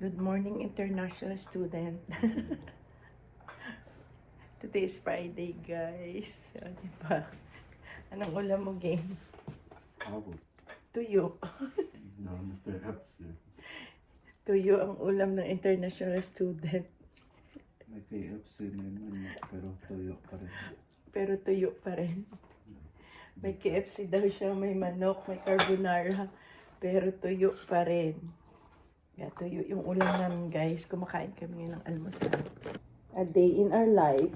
Good morning, international student. Today is Friday, guys. Diba? Anong ulam mo, game? Abo. Tuyo. Namin perhaps. Tuyo ang ulam ng international student. May KFC may manok pero tuyo pa rin. Pero tuyo pa rin. May KFC daw siya, may manok, may carbonara. Pero tuyo pa rin. Yeah, tuyo yung ulam namin, guys. Kumakain kami ngayon ng almusal. A day in our life.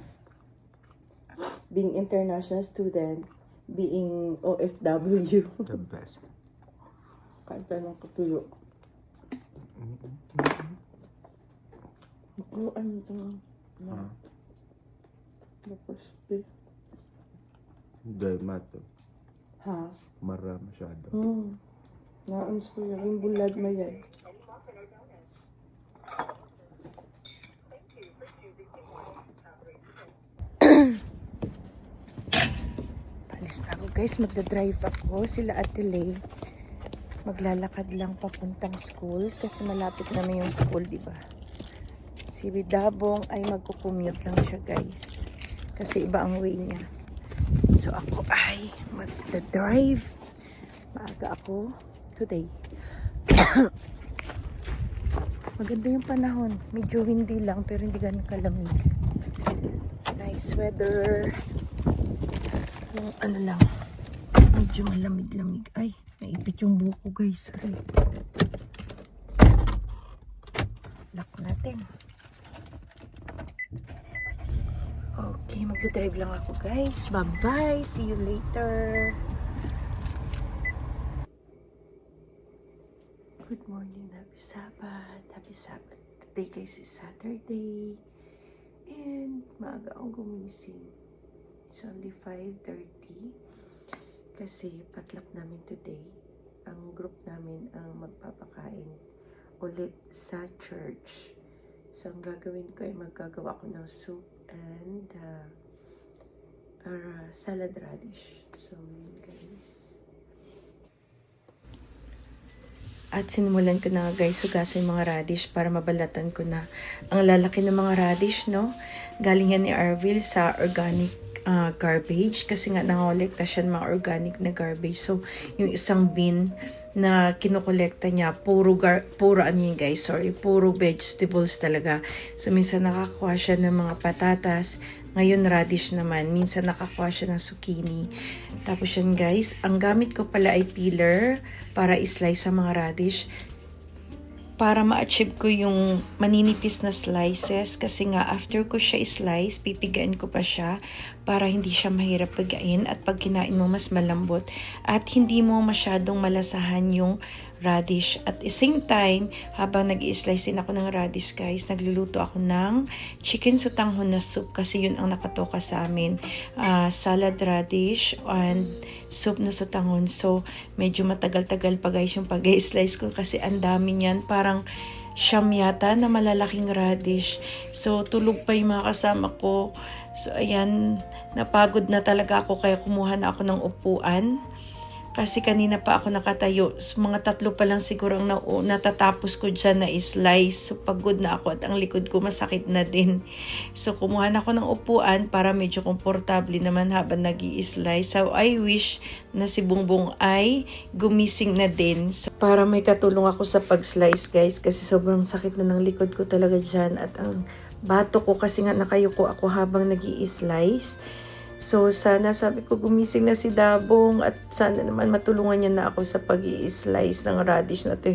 Being international student. Being OFW. The best. Kain tayo ng tuyo. Ano ito? Crispy. Dahil mato. Ha? Mara masyado. Naans ko yung bulad mo yan. Palis na ako, guys. Magdadrive ako. Sila Ate Lay. Maglalakad lang papuntang school kasi malapit naman yung school, di ba? Si Bidabong ay magkukommute lang siya, guys. Kasi iba ang way niya. So ako ay magdadrive. Maaga ako today. Maganda yung panahon. Medyo windy lang pero hindi ganun kalamig. Nice weather. Yung ano lang. Medyo malamig-lamig. Ay, naipit yung buko, guys. Ay. Lock natin. Okay, magdadrive lang ako, guys. Bye-bye. See you later. Good morning. Happy Sabbath. Happy Sabbath. Today, guys, is Saturday. And maaga akong gumising. It's only 5:30. Kasi patlak namin today. Ang group namin ang magpapakain ulit sa church. So, ang gagawin ko ay maggagawa ko ng soup and salad radish. So, yun, guys. At sinimulan ko na, guys, hugasin yung mga radish para mabalatan ko na. Ang lalaki ng mga radish, no? Galing yan ni Arvil sa organic garbage. Kasi nga nangokolekta siya ng mga organic na garbage. So, yung isang bin na kinokolekta niya, puro ano yun, guys, sorry, puro vegetables talaga. So, minsan nakakuha siya ng mga patatas. Ngayon, radish naman. Minsan nakakuha siya ng zucchini. Tapos yan, guys, ang gamit ko pala ay peeler para i-slice sa mga radish. Para ma-achieve ko yung maninipis na slices. Kasi nga, after ko siya i-slice, pipigain ko pa siya para hindi siya mahirap pagain. At pag kinain mo, mas malambot. At hindi mo masyadong malasahan yung radish. At the same time, habang nag-i-slice din ako ng radish, guys, nagluluto ako ng chicken sutanghon na soup kasi yun ang nakatoka sa amin. Salad radish and soup na sutanghon. So, medyo matagal-tagal pa, guys, yung pag-i-slice ko kasi ang dami niyan. Parang siyam yata na malalaking radish. So, tulog pa yung mga kasama ko. So, ayan, napagod na talaga ako kaya kumuha na ako ng upuan. Kasi kanina pa ako nakatayo. So, mga 3 pa lang siguro ang natatapos ko dyan na i-slice. So, pagod na ako at ang likod ko masakit na din. So, kumuha na ako ng upuan para medyo komportable naman habang nag-i-slice. So, I wish na si Bongbong ay gumising na din. So, para may katulong ako sa pag-slice, guys. Kasi sobrang sakit na ng likod ko talaga dyan. At ang bato ko kasi nga nakayuko ako habang nag-i-slice. So, sana sabi ko gumising na si Dabong at sana naman matulungan niya na ako sa pag-i-slice ng radish na to.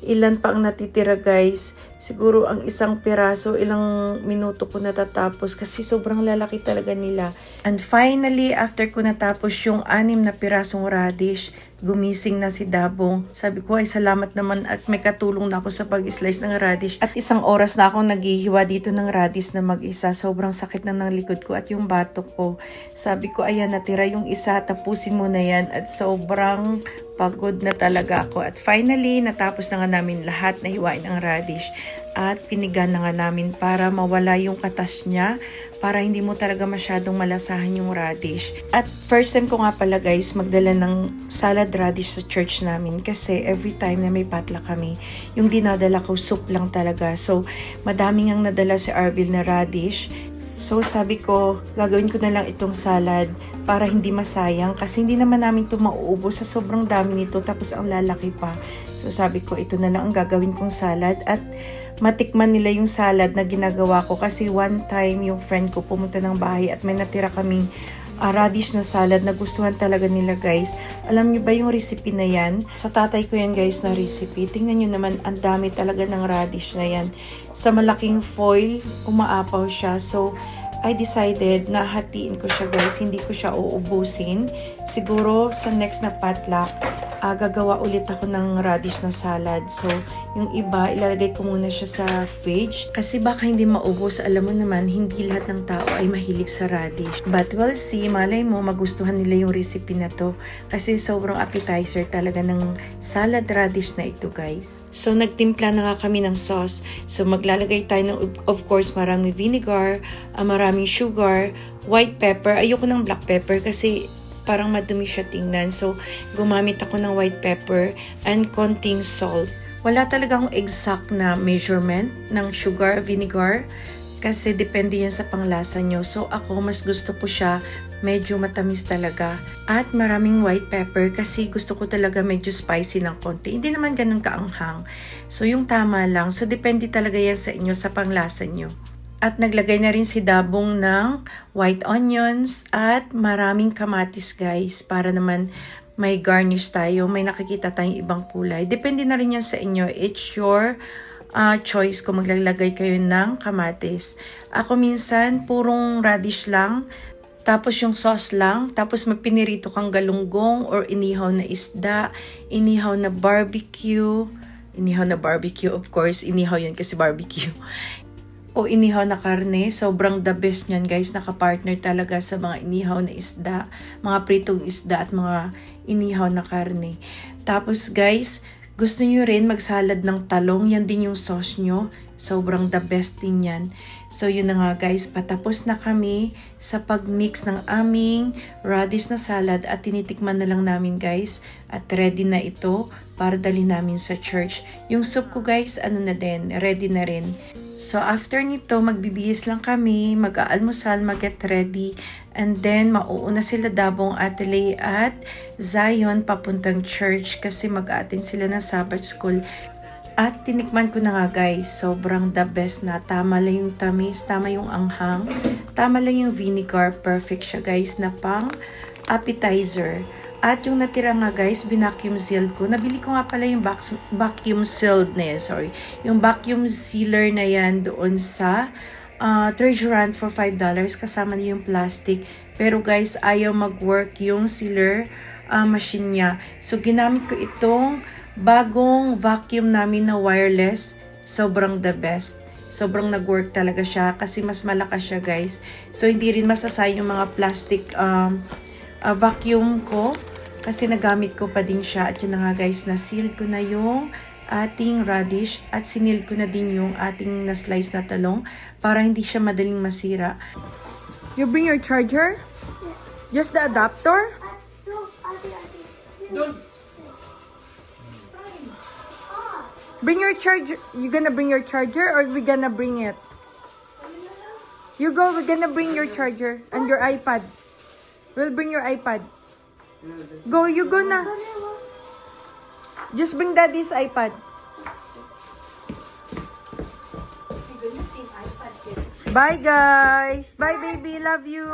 Ilan pa ang natitira, guys. Siguro ang isang piraso, ilang minuto ko natatapos kasi sobrang lalaki talaga nila. And finally, after ko natapos yung 6 na pirasong radish, gumising na si Dabong. Sabi ko ay salamat naman at may katulong na ako sa pag-slice ng radish. At 1 oras na akong naghihiwa dito ng radish na mag-isa. Sobrang sakit na ng likod ko at yung batok ko. Sabi ko ayan, natira yung isa, tapusin mo na yan. At sobrang pagod na talaga ako. At finally, natapos na nga namin lahat na hiwain ang radish. at piniga na nga namin para mawala yung katas niya, para hindi mo talaga masyadong malasahan yung radish. At first time ko nga pala guys magdala ng salad radish sa church namin kasi every time na may patla kami, yung dinadala ko soup lang talaga. So madaming ang nadala si Arvil na radish. So sabi ko, gagawin ko na lang itong salad para hindi masayang kasi hindi naman namin ito mauubos sa sobrang dami nito tapos ang lalaki pa. So sabi ko, ito na lang ang gagawin kong salad at matikman nila yung salad na ginagawa ko kasi one time yung friend ko pumunta ng bahay at may natira kaming radish na salad na gustuhan talaga nila guys. Alam niyo ba yung recipe na yan? Sa tatay ko yan guys na recipe. Tingnan niyo naman, ang dami talaga ng radish na yan. Sa malaking foil, umaapaw siya. So, I decided na hatiin ko siya guys. Hindi ko siya uubusin. Siguro sa next na potluck, gagawa ulit ako ng radish na salad. So, yung iba, ilalagay ko muna siya sa fridge. Kasi baka hindi maubos. Alam mo naman, hindi lahat ng tao ay mahilig sa radish. But we'll see. Malay mo, magustuhan nila yung recipe na to. Kasi sobrang appetizer talaga ng salad radish na ito, guys. So, nagtimpla na nga kami ng sauce. So, maglalagay tayo ng, of course, maraming vinegar, maraming sugar, white pepper. Ayoko ng black pepper kasi parang madumi siya tingnan. So, gumamit ako ng white pepper and konting salt. Wala talaga akong exact na measurement ng sugar, vinegar, kasi depende yan sa panglasa nyo. So, ako mas gusto ko siya medyo matamis talaga. At maraming white pepper kasi gusto ko talaga medyo spicy ng konti. Hindi naman ganun kaanghang. So, yung tama lang. So, depende talaga yan sa inyo, sa panglasa nyo. At naglagay na rin si Dabong ng white onions at maraming kamatis guys para naman may garnish tayo, may nakikita tayong ibang kulay. Depende na rin yan sa inyo. It's your choice kung maglalagay kayo ng kamatis. Ako minsan purong radish lang, tapos yung sauce lang, tapos magpinirito kang galunggong or inihaw na isda, inihaw na barbecue, of course, inihaw yun kasi barbecue. O inihaw na karne, sobrang the best niyan guys, nakapartner talaga sa mga inihaw na isda, mga pritong isda at mga inihaw na karne. Tapos guys, gusto nyo rin magsalad ng talong, yan din yung sauce nyo, sobrang the best din yan. So yun na nga guys, patapos na kami sa pagmix ng aming radish na salad at tinitikman na lang namin guys at ready na ito para dali namin sa church. Yung soup ko guys, ano na din, ready na rin. So, after nito, magbibihis lang kami, mag-aalmusal, mag-get ready, and then mauuna sila Dabong, Atelay at Zion papuntang church kasi mag-attend sila ng Sabbath School. At tinikman ko na nga guys, sobrang the best na. Tama lang yung tamis, tama yung anghang, tama lang yung vinegar, perfect siya guys na pang appetizer. At yung natira nga guys, binacuum sealed ko. Nabili ko nga pala yung vacuum sealed na yan, yung vacuum sealer na yan doon sa Treasurant for $5 kasama na yung plastic. Pero guys, ayaw mag-work yung sealer machine niya. So ginamit ko itong bagong vacuum namin na wireless. Sobrang the best. Sobrang nag-work talaga siya kasi mas malakas siya guys. So hindi rin masasayang yung mga plastic vacuum ko. Kasi nagamit ko pa din siya. At yun na nga guys, na-seal ko na yung ating radish at sinil ko na din yung ating na-slice na talong para hindi siya madaling masira. You bring your charger? Just the adapter? Bring your charger. You gonna bring your charger or we gonna bring it? You go, we're gonna bring your charger and your iPad. We'll bring your iPad. Go, you go na. Just bring daddy's iPad. Bye guys. Bye baby, love you.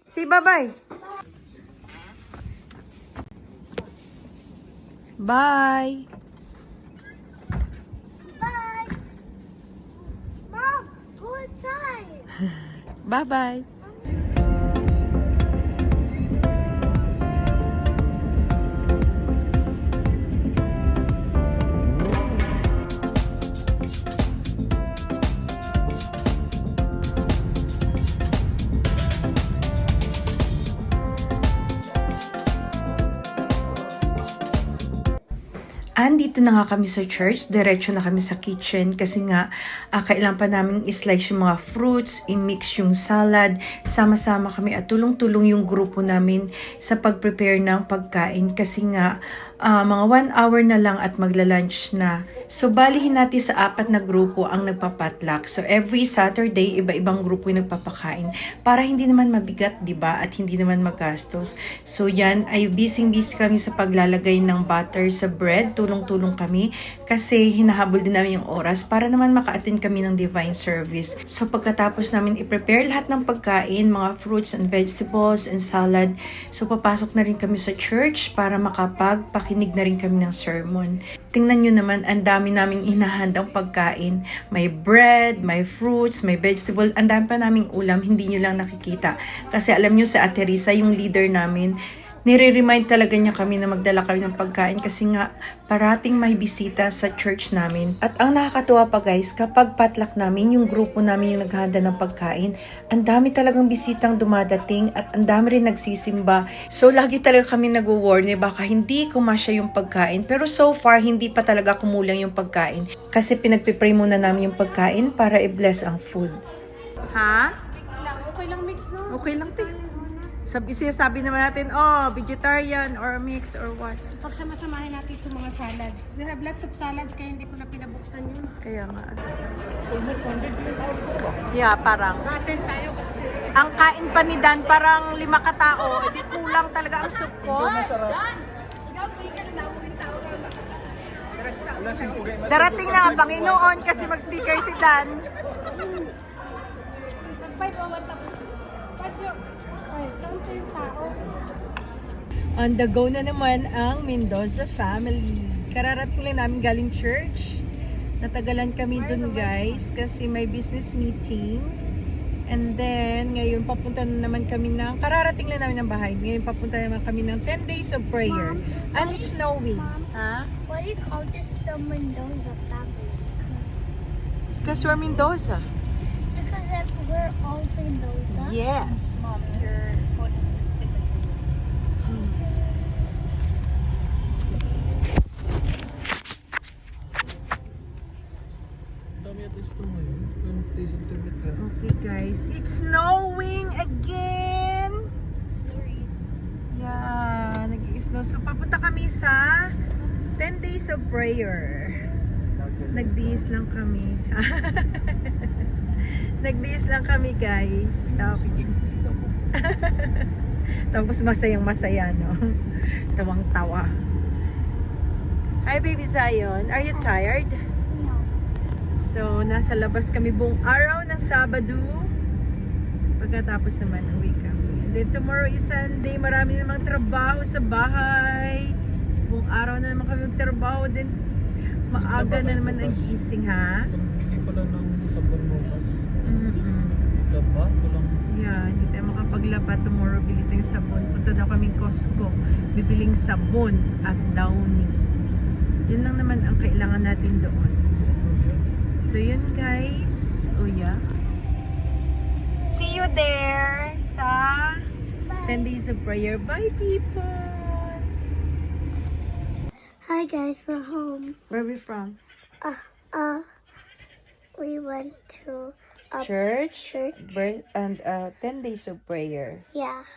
Say bye-bye. Bye. Bye. Mom, go inside. Bye-bye. nandito na nga kami sa church, diretso na kami sa kitchen kasi nga kailangan pa namin i-slice yung mga fruits, i-mix yung salad, sama-sama kami at tulong-tulong yung grupo namin sa pag-prepare ng pagkain kasi nga mga 1 hour na lang at magla-lunch na. So, balihin natin sa 4 na grupo ang nagpapatlock. So, every Saturday, iba-ibang grupo yung nagpapakain para hindi naman mabigat, di ba? At hindi naman magastos. So, yan ay busy-busy kami sa paglalagay ng butter sa bread. Tulong-tulong kami kasi hinahabol din namin yung oras para naman maka-attend kami ng divine service. So, pagkatapos namin i-prepare lahat ng pagkain, mga fruits and vegetables and salad, so papasok na rin kami sa church para makapagpakinig na rin kami ng sermon. Tingnan nyo naman, ang dami naming inahandang pagkain. May bread, may fruits, may vegetable. Ang dami pa naming ulam, hindi nyo lang nakikita. Kasi alam nyo sa Ate Risa, yung leader namin, nire-remind talaga niya kami na magdala kami ng pagkain kasi nga parating may bisita sa church namin. At ang nakakatuwa pa guys, kapag potluck namin, yung grupo namin yung naghahanda ng pagkain, ang dami talagang bisitang dumadating at ang dami rin nagsisimba. So lagi talaga kami nag-warn baka hindi kumasya yung pagkain. Pero so far, hindi pa talaga kumulang yung pagkain. Kasi pinagpipray muna namin yung pagkain para i-bless ang food. Ha? Mix lang. Okay lang mix, no? Okay lang din. Sabi naman natin, vegetarian or mix or what. Pagsama-samahin natin itong mga salads. We have lots of salads kaya hindi ko na pinabuksan yun. Kaya nga. Yeah, parang. Atin tayo. Ang kain pa ni Dan, parang 5 katao. Di kulang talaga ang soup ko. Darating na ang Panginoon kasi mag-speaker si Dan. On the go na naman ang Mendoza family. Kararating lang namin galing church. Natagalan kami dun guys kasi may business meeting. And then, ngayon papunta na naman kami ng, kararating lang namin ng bahay. Ngayon papunta naman kami ng 10 days of prayer. And it's snowing. Mom, Ha? why do you call this the Mendoza family? Because we're Mendoza. Because we're all Mendoza. Yes. Mom, your phone is astigmatism. Okay guys, it's snowing again. Yeah, nag-i-snow. So papunta kami sa 10 days of prayer. Nagbihis lang kami. Nagbihis lang kami guys. Tapos masayang masaya, no? Tawang-tawa. Hi baby Zion, are you tired? No. So, nasa labas kami buong araw ng Sabado. Pagkatapos naman, uwi kami. And then tomorrow is Sunday. Marami namang trabaho sa bahay. Buong araw na naman kami magtrabaho. Then, maaga na naman ang gising, ha? Hindi pala ng sabon mo, mas Mm-mm. walang Yeah, hindi tayo makapaglaba. Tomorrow, bili tayong sabon. Punta daw kaming Costco. Bibiling sabon at downy. Yun lang naman ang kailangan natin doon. So, yun guys. Oh, yeah. See you there sa 10 days of prayer. Bye, people! Hi guys, we're home. Where are we from? We went to Church. church. Birth and 10 days of prayer. Yeah.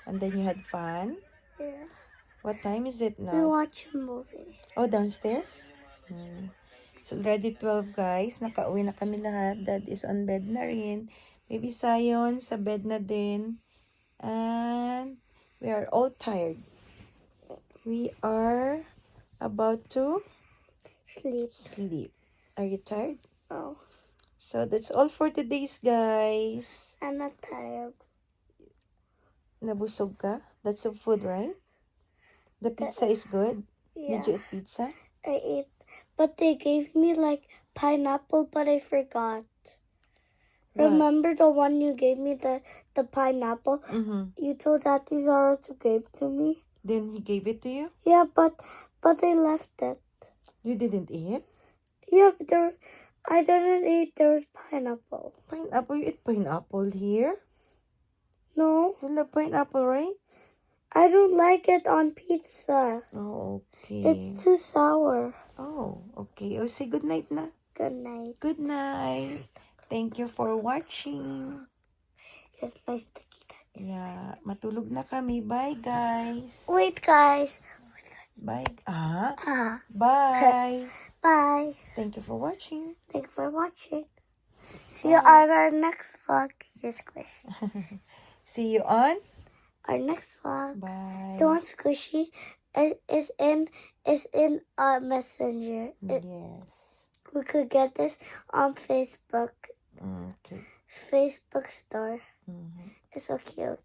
And then you had fun. Yeah. What time is it We now? watched a movie. Oh, downstairs? So, already 12 guys. Nakauwi na kami lahat. Dad is on bed na rin. Baby Zion sa bed na din. And we are all tired. We are about to sleep. Are you tired? Oh, So, that's all for today's guys. I'm not tired. Nabusog ka? That's some food, right? The pizza is good. Yeah. Did you eat pizza? I ate, but they gave me like pineapple, but I forgot. What? Remember the one you gave me, the pineapple? Mm-hmm. You told Daddy Zara to give to me. Then he gave it to you? Yeah, but I left it. You didn't eat? Yeah, but I didn't eat. There was pineapple. Pineapple? You eat pineapple here? No, You love pineapple, right? I don't like it on pizza. Oh, okay. It's too sour. Oh, okay. Oh, say good night na. Good night. Good night. Thank you for watching. Here's my sticky cat. Yeah, matulog na kami. Bye, guys. Wait, guys. Bye. Ah, Bye. bye. Thank you for watching. Thanks for watching. See you on our next vlog. Here's Squishy. See you on. Our next vlog. Bye. The one Squishy is in Messenger. Yes. We could get this on Facebook. Okay. Facebook store. Mhm. It's so cute.